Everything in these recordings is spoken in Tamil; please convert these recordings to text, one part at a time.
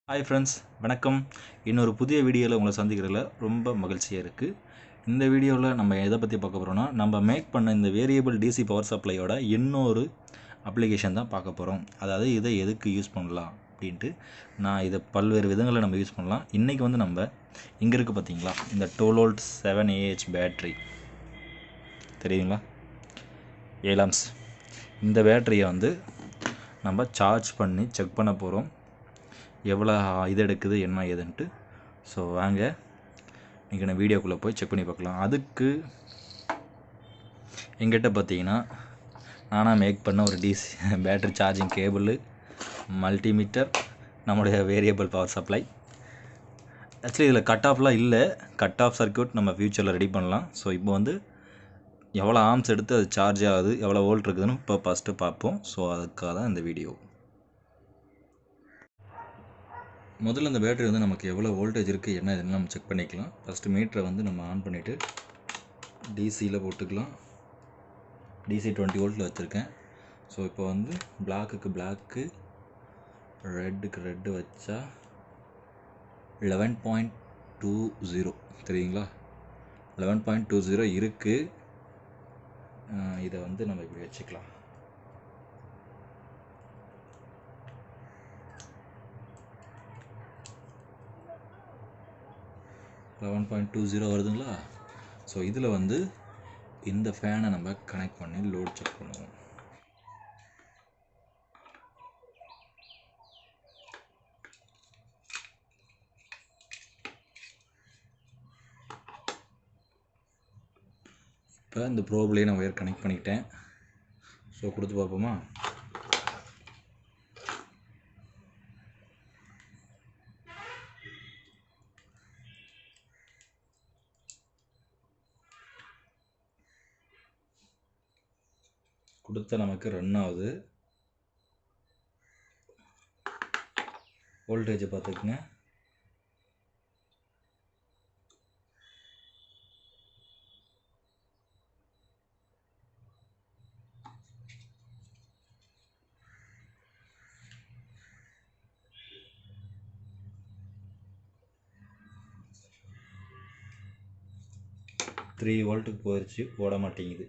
ஹாய் ஃப்ரெண்ட்ஸ், வணக்கம். இன்னொரு புதிய வீடியோவில் உங்களை சந்திக்கிறதுல ரொம்ப மகிழ்ச்சியாக இருக்குது. இந்த வீடியோவில் நம்ம எதை பற்றி பார்க்க போகிறோம்னா, நம்ம மேக் பண்ண இந்த வேரியபிள் டிசி பவர் சப்ளையோட இன்னொரு அப்ளிகேஷன் தான் பார்க்க போகிறோம். அதாவது இதை எதுக்கு யூஸ் பண்ணலாம் அப்படின்ட்டு நான் இதை பல்வேறு விதங்களில் நம்ம யூஸ் பண்ணலாம். இன்றைக்கி வந்து நம்ம இங்கே இருக்குது பார்த்தீங்களா, இந்த 12 volt 7Ah பேட்ரி தெரியுங்களா, 7 amps. இந்த பேட்டரியை வந்து நம்ம சார்ஜ் பண்ணி செக் பண்ண போகிறோம், எவ்வளோ இது எடுக்குது என்ன ஏதுன்ட்டு. ஸோ வாங்க இன்றைக்கி நான் வீடியோக்குள்ளே போய் செக் பண்ணி பார்க்கலாம். அதுக்கு எங்கிட்ட பார்த்தீங்கன்னா நானாக மேக் பண்ண ஒரு DC battery charging cable, multimeter, நம்முடைய வேரியபிள் பவர் சப்ளை. ஆக்சுவலி இதில் கட் ஆஃப்லாம் இல்லை, கட் ஆஃப் சர்க்யூட் நம்ம ஃப்யூச்சரில் ரெடி பண்ணலாம். ஸோ இப்போ வந்து எவ்வளோ ஆம்ஸ் எடுத்து அது சார்ஜ் ஆகுது, எவ்வளோ வோல்ட் இருக்குதுன்னு இப்போ ஃபஸ்ட்டு பார்ப்போம். ஸோ அதுக்காக தான் இந்த வீடியோ. முதல்ல அந்த பேட்டரி வந்து நமக்கு எவ்வளோ வோல்டேஜ் இருக்குது என்ன இதெல்லாம் நம்ம செக் பண்ணிக்கலாம். ஃபஸ்ட்டு மீட்டரை வந்து நம்ம ஆன் பண்ணிவிட்டு டிசியில் போட்டுக்கலாம். டிசி 20 வோல்ட்டில் வச்சுருக்கேன். ஸோ இப்போ வந்து பிளாக்குக்கு பிளாக்கு, ரெட்டுக்கு ரெட்டு வச்சா 11.20 தெரியுங்களா, 11.20 இருக்குது. இதை வந்து நம்ம இப்படி வச்சுக்கலாம். $11.20 வருதுங்களா. ஸோ இதில் வந்து இந்த ஃபேனை நம்ம கனெக்ட் பண்ணி லோட் செக் பண்ணுவோம். இப்போ இந்த ப்ரோப்லேயே நான் ஒயர் கனெக்ட் பண்ணிக்கிட்டேன். ஸோ கொடுத்து பார்ப்போமா. கொடுத்த நமக்கு ரன் ஆகுது. வோல்டேஜை பார்த்துக்குங்க. த்ரீ வோல்ட்டுக்கு போயிடுச்சு, ஓட மாட்டேங்குது.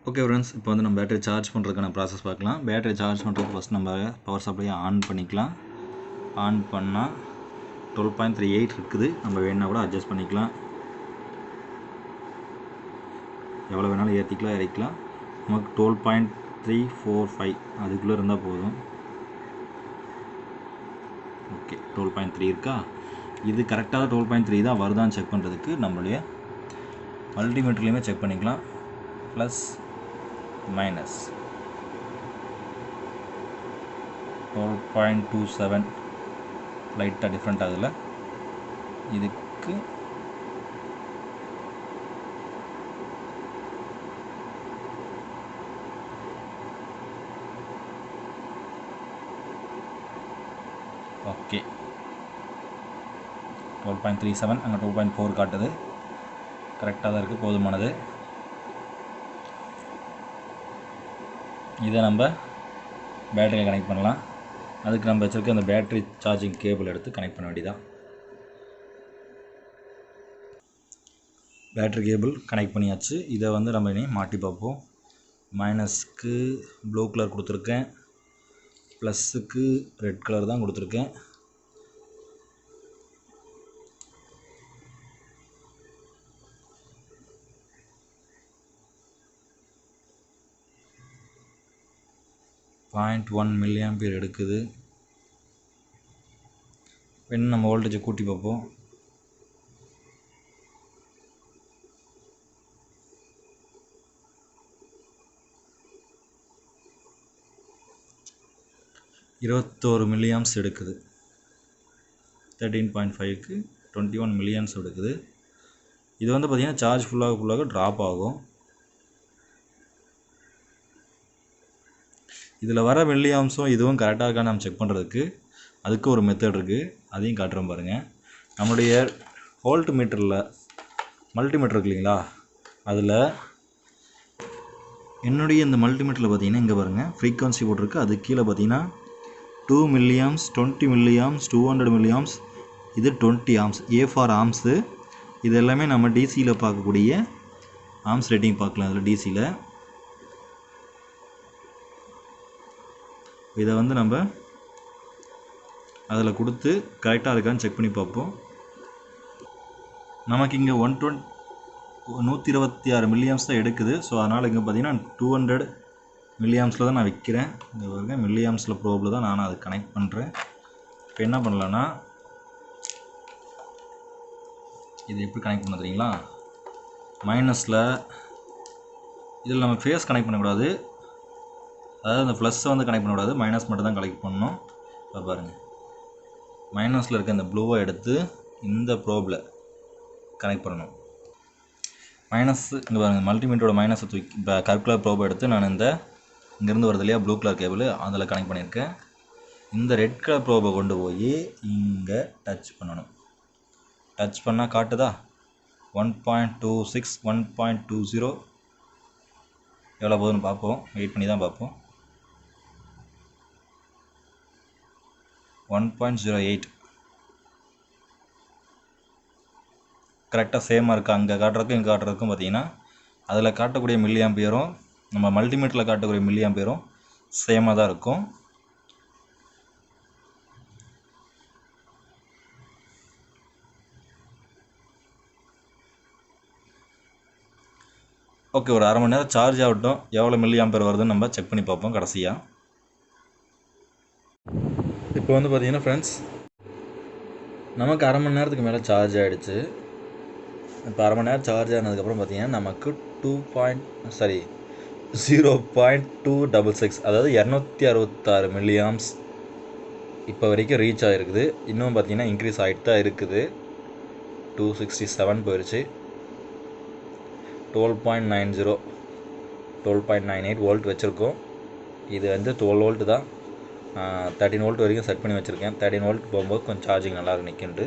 ஓகே ஃப்ரெண்ட்ஸ், இப்போ வந்து நம்ம பேட்டரி சார்ஜ் பண்ணுறதுக்கான ப்ராசஸ் பார்க்கலாம். பேட்டரி சார்ஜ் பண்ணுறதுக்கு ஃபஸ்ட் நம்ம பவர் சப்ளையை ஆன் பண்ணிக்கலாம். ஆன் பண்ணால் 12.38 இருக்குது. நம்ம வேணால் கூட அட்ஜஸ்ட் பண்ணிக்கலாம், எவ்வளோ வேணாலும் ஏற்றிக்கலாம் இறக்கலாம். நமக்கு 12.345 அதுக்குள்ளே இருந்தால் போதும். ஓகே, 12.3 இருக்கா. இது கரெக்டாக 12.3 தான் வருதான்னு செக் பண்ணுறதுக்கு நம்மளுடைய மல்டிமீட்டர்லேயுமே செக் பண்ணிக்கலாம். ப்ளஸ் மைனஸ் 12.27 லைட்டாக டிஃப்ரெண்ட் ஆகுதுல. இதுக்கு ஓகே 12.37, அங்கே 2.4 காட்டுது. கரெக்டாக தான் இருக்குது, போதுமானது. இதை நம்ம பேட்டரியை கனெக்ட் பண்ணலாம். அதுக்கு நம்ம வச்சுருக்க அந்த பேட்டரி சார்ஜிங் கேபிள் எடுத்து கனெக்ட் பண்ண வேண்டியதான். பேட்டரி கேபிள் கனெக்ட் பண்ணியாச்சு. இதை வந்து நம்ம இனி மாட்டி பார்ப்போம். மைனஸ்க்கு ப்ளூ கலர் கொடுத்துருக்கேன், ப்ளஸ்ஸுக்கு ரெட் கலர் தான் கொடுத்துருக்கேன். .1 mA எடுக்குது. இன்னும் நம்ம வோல்டேஜை கூட்டி பார்ப்போம். $21 mA எடுக்குது. 13.5க்கு 21 mA எடுக்குது. இது வந்து பார்த்திங்கன்னா சார்ஜ் ஃபுல்லாக ட்ராப் ஆகும். இதில் வர மில்லியாம்ஸும் இதுவும் கரெக்டாக இருக்கான்னு நம்ம செக் பண்ணுறதுக்கு அதுக்கு ஒரு மெத்தட் இருக்குது, அதையும் காட்டுறோம் பாருங்கள். நம்முடைய வோல்ட் மீட்டரில் மல்டிமீட்டர் இருக்கு இல்லைங்களா, அதில் என்னுடைய இந்த மல்டிமீட்டரில் பார்த்தீங்கன்னா இங்கே பாருங்கள் ஃப்ரீக்வன்சி போட்டிருக்கு. அது கீழே பார்த்தீங்கன்னா 2 milliamps, 20 milliamps, 200 milliamps, இது 20 ஆம்ஸ். A for amps. இது எல்லாமே நம்ம டிசியில் பார்க்கக்கூடிய ஆம்ஸ் ரேட்டிங் பார்க்கலாம். அதில் டிசியில் இதை வந்து நம்ம அதில் கொடுத்து கரெக்டாக இருக்கான்னு செக் பண்ணி பார்ப்போம். நமக்கு இங்கே 126 மில்லியாம்ஸ் தான் எடுக்குது. ஸோ அதனால் இங்கே பார்த்தீங்கன்னா 200 மில்லியாம்ஸில் தான் நான் வைக்கிறேன். இங்கே பாருங்க, மில்லியாம்ஸில் ப்ரோபில் தான் நான் அதை கனெக்ட் பண்ணுறேன். இப்போ என்ன பண்ணலான்னா, இது எப்படி கனெக்ட் பண்ண தெரியுங்களா? மைனஸில் இதில் நம்ம ஃபேஸ் கனெக்ட் பண்ணக்கூடாது, அதாவது அந்த ப்ளஸ்ஸை வந்து கனெக்ட் பண்ணக்கூடாது, மைனஸ் மட்டும் தான் கனெக்ட் பண்ணணும். இப்போ பாருங்கள், மைனஸில் இருக்க இந்த ப்ளூவை எடுத்து இந்த ப்ரோபில் கனெக்ட் பண்ணணும். மைனஸ் இங்கே பாருங்கள், மல்டிமீட்டரோட மைனஸை தூக்கி இப்போ கர்குலர் ப்ரோபை எடுத்து நான் இந்த இங்கேருந்து வருது இல்லையா ப்ளூ கலர் கேபிள், அதில் கனெக்ட் பண்ணியிருக்கேன். இந்த ரெட் கலர் ப்ரோபை கொண்டு போய் இங்கே டச் பண்ணணும். டச் பண்ணால் காட்டுதா 1.26, 1.20 எவ்வளோ போகுதுன்னு பார்ப்போம். வெயிட் பண்ணி தான் பார்ப்போம். 1.08 கரெக்டாக சேமாக இருக்குது. அங்கே காட்டுறதுக்கும் இங்கே காட்டுறதுக்கும் பார்த்தீங்கன்னா அதில் காட்டக்கூடிய மில்லி ஆம்பியரும் நம்ம மல்டிமீட்டரில் காட்டக்கூடிய மில்லி ஆம்பியரும் சேமாக தான் இருக்கும். ஓகே, ஒரு அரை மணி நேரம் சார்ஜ் ஆகட்டும். எவ்வளோ மில்லி ஆம்பியர் வருதுன்னு நம்ம செக் பண்ணி பார்ப்போம் கடைசியாக. இப்போ வந்து பார்த்தீங்கன்னா ஃப்ரெண்ட்ஸ், நமக்கு அரை மணி நேரத்துக்கு மேலே சார்ஜ் ஆகிடுச்சு. இப்போ அரை மணி நேரம் சார்ஜ் ஆனதுக்கப்புறம் பார்த்தீங்கன்னா நமக்கு 0.266, அதாவது 266 மில்லியாம்ஸ் இப்போ வரைக்கும் ரீச் ஆகிருக்குது. இன்னும் பார்த்தீங்கன்னா இன்க்ரீஸ் ஆகிட்டு தான் இருக்குது. 267 போயிடுச்சு. 12.90, 12.98 வோல்ட் வச்சுருக்கோம். இது வந்து 12 வோல்ட் தான். 13 வோல்ட் வரைக்கும் செட் பண்ணி வச்சுருக்கேன். 13 வோல்ட் போகும்போது கொஞ்சம் சார்ஜிங் நல்லாயிருக்கும் நிற்கிண்டு.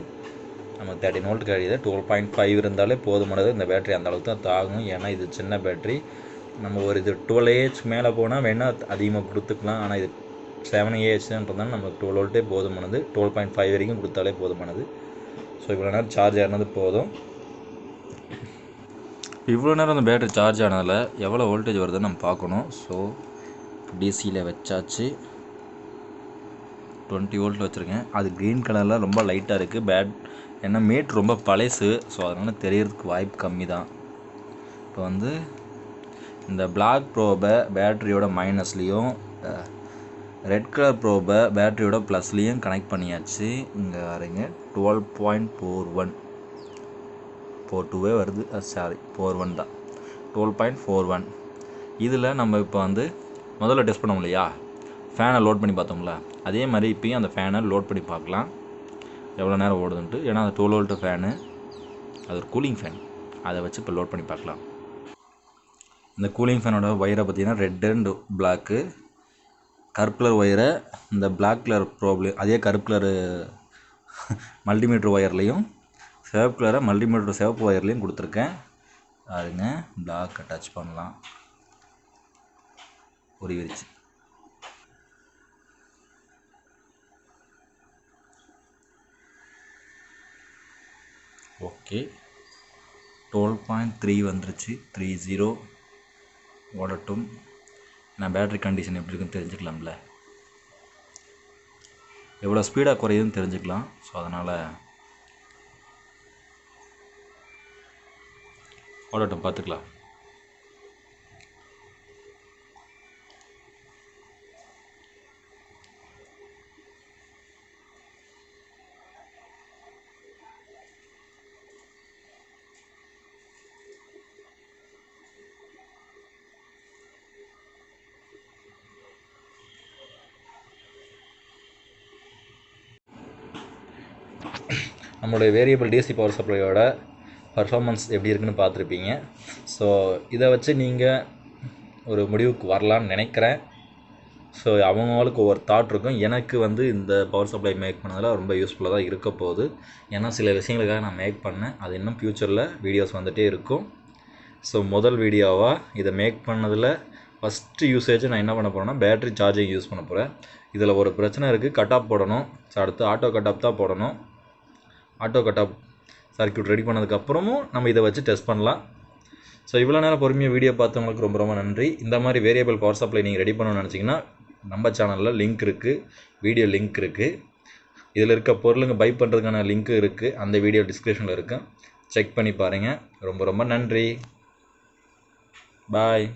நமக்கு 13 வோல்ட் கிடையாது. 12.5 இருந்தாலே போதுமானது. இந்த பேட்டரி அந்த அளவுக்கு தான் தாகும். ஏன்னா இது சின்ன பேட்டரி. நம்ம ஒரு இது 12Ah மேலே போனால் வேணால் அதிகமாக கொடுத்துக்கலாம். ஆனால் இது 7Ah நமக்கு 12 வோல்ட்டே போதுமானது. 12.5 வரைக்கும் கொடுத்தாலே போதுமானது. ஸோ இவ்வளோ நேரம் சார்ஜ் ஆனது போதும். இவ்வளோ நேரம் அந்த பேட்டரி சார்ஜ் ஆனதில் எவ்வளோ வோல்டேஜ் வருதுன்னு நம்ம பார்க்கணும். ஸோ டிசியில் வச்சாச்சு. 20 வோல்ட் வச்சுருக்கேன். அது க்ரீன் கலரில் ரொம்ப லைட்டாக இருக்குது. ஏன்னா மீட்ரு ரொம்ப பழசு. ஸோ அதனால் தெரியறதுக்கு வாய்ப்பு கம்மி தான். இப்போ வந்து இந்த பிளாக் ப்ரோபை பேட்டரியோட மைனஸ்லேயும் ரெட் கலர் ப்ரோபை பேட்டரியோட ப்ளஸ்லேயும் கனெக்ட் பண்ணியாச்சு. இங்கே வரீங்க 12.42 வருது. சாரி 41 தான். 12.41. இதில் நம்ம இப்போ வந்து முதல்ல டெஸ்ட் பண்ணோம் இல்லையா, ஃபேனை லோட் பண்ணி பார்த்தோம்ல, அதே மாதிரி இப்போயும் அந்த ஃபேனை லோட் பண்ணி பார்க்கலாம் எவ்வளோ நேரம் ஓடுதுன்ட்டு. ஏன்னா அது 12 வோல்ட் ஃபேனு, அது ஒரு கூலிங் ஃபேன். அதை வச்சு இப்போ லோட் பண்ணி பார்க்கலாம். இந்த கூலிங் ஃபேனோட ஒயரை பார்த்தீங்கன்னா ரெட் அண்ட் பிளாக்கு. கருப்பு கலர் ஒயரை இந்த பிளாக் கலர் ப்ரோப்ளம் அதே கருப்பு கலரு மல்டிமீட்டர் ஒயர்லேயும், சிவப்பு கலரை மல்டிமீட்டர் சிவப்பு ஒயர்லேயும் கொடுத்துருக்கேன். பாருங்க, பிளாக்கை டச் பண்ணலாம். உருவிருச்சு. ஓகே, 12.3 வந்துருச்சு. 30 ஓடட்டும். நான் பேட்டரி கண்டிஷன் எப்படி இருக்குன்னு தெரிஞ்சுக்கலாம்ல, எவ்வளோ ஸ்பீடாக குறையுதுன்னு தெரிஞ்சுக்கலாம். ஸோ அதனால் ஓடட்டும், பார்த்துக்கலாம். நம்மளுடைய வேரியபிள் டிசி பவர் சப்ளையோட பர்ஃபார்மன்ஸ் எப்படி இருக்குன்னு பார்த்துருப்பீங்க. ஸோ இதை வச்சு நீங்கள் ஒரு முடிவுக்கு வரலான்னு நினைக்கிறேன். ஸோ அவங்களுக்கு ஒவ்வொரு தாட் இருக்கும். எனக்கு வந்து இந்த பவர் சப்ளை மேக் பண்ணதில் ரொம்ப யூஸ்ஃபுல்லாக தான் இருக்க போகுது. ஏன்னா சில விஷயங்களுக்காக நான் மேக் பண்ணேன். அது இன்னும் ஃப்யூச்சரில் வீடியோஸ் வந்துகிட்டே இருக்கும். ஸோ முதல் வீடியோவாக இதை மேக் பண்ணதில் ஃபஸ்ட்டு யூசேஜ் நான் என்ன பண்ண போகிறேன்னா பேட்டரி சார்ஜிங் யூஸ் பண்ண போகிறேன். இதில் ஒரு பிரச்சனை இருக்குது, கட் ஆஃப் போடணும். ஸோ அடுத்து ஆட்டோ கட் ஆஃப் தான் போடணும். Auto cut off circuit ready பண்ணதுக்கப்புறமும் நம்ம இதை வச்சு டெஸ்ட் பண்ணலாம். ஸோ இவ்வளோ நேரம் பொறுமையாக வீடியோ பார்த்தவங்களுக்கு ரொம்ப ரொம்ப நன்றி. இந்த மாதிரி வேரியபிள் பவர் சப்ளை நீங்கள் ரெடி பண்ணணும்னு நினச்சிங்கன்னா நம்ம சேனலில் லிங்க் இருக்குது, வீடியோ லிங்க் இருக்குது. இதில் இருக்க பொருளுங்க பை பண்ணுறதுக்கான லிங்க்கு இருக்குது, அந்த வீடியோ டிஸ்கிரிப்ஷனில் இருக்குது. செக் பண்ணி பாருங்கள். ரொம்ப ரொம்ப நன்றி. பாய்.